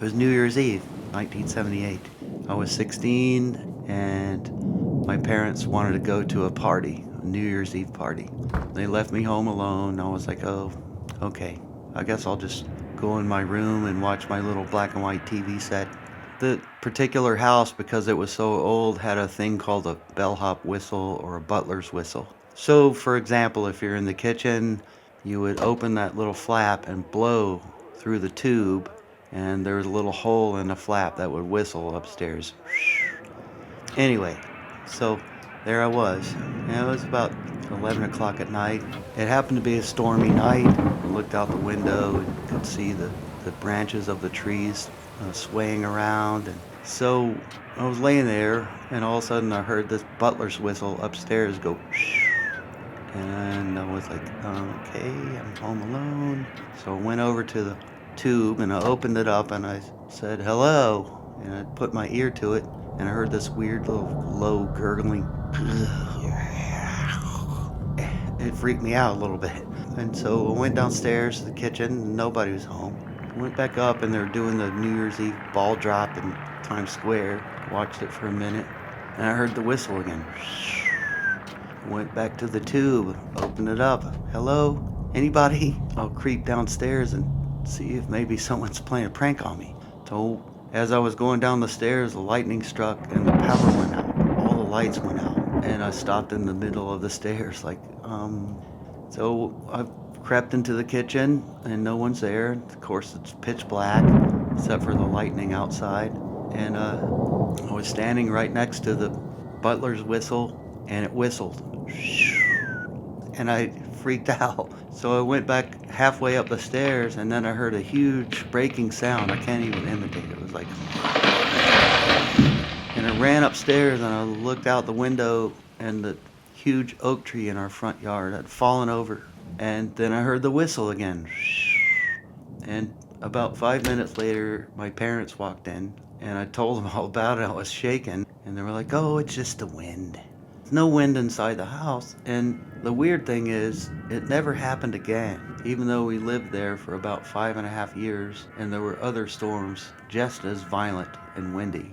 It was New Year's Eve, 1978. I was 16 and my parents wanted to go to a party, a New Year's Eve party. They left me home alone. I was like, oh, okay. I guess I'll just go in my room and watch my little black and white TV set. The particular house, because it was so old, had a thing called a bellhop whistle or a butler's whistle. So, for example, if you're in the kitchen, you would open that little flap and blow through the tube, and there was a little hole in the flap that would whistle upstairs. Anyway, so there I was. And it was about 11 o'clock at night. It happened to be a stormy night. I looked out the window and could see the branches of the trees swaying around. And so I was laying there, and all of a sudden I heard this butler's whistle upstairs go. And I was like, okay, I'm home alone. So I went over to the tube and I opened it up and I said, hello. And I put my ear to it and I heard this weird little low gurgling. It freaked me out a little bit. And so I went downstairs to the kitchen and nobody was home. I went back up and they were doing the New Year's Eve ball drop in Times Square. Watched it for a minute and I heard the whistle again. Went back to the tube, opened it up. Hello? Anybody? I'll creep downstairs and see if maybe someone's playing a prank on me. So as I was going down the stairs, the lightning struck and the power went out. All the lights went out. And I stopped in the middle of the stairs So I crept into the kitchen and no one's there. Of course, it's pitch black except for the lightning outside. And I was standing right next to the butler's whistle and it whistled. And I freaked out. So I went back halfway up the stairs and then I heard a huge breaking sound. I can't even imitate it. It was like... And I ran upstairs and I looked out the window and the huge oak tree in our front yard had fallen over. And then I heard the whistle again. And about 5 minutes later, my parents walked in and I told them all about it. I was shaking and they were like, oh, it's just the wind. No wind inside the house. And the weird thing is, it never happened again, even though we lived there for about 5.5 years and there were other storms just as violent and windy.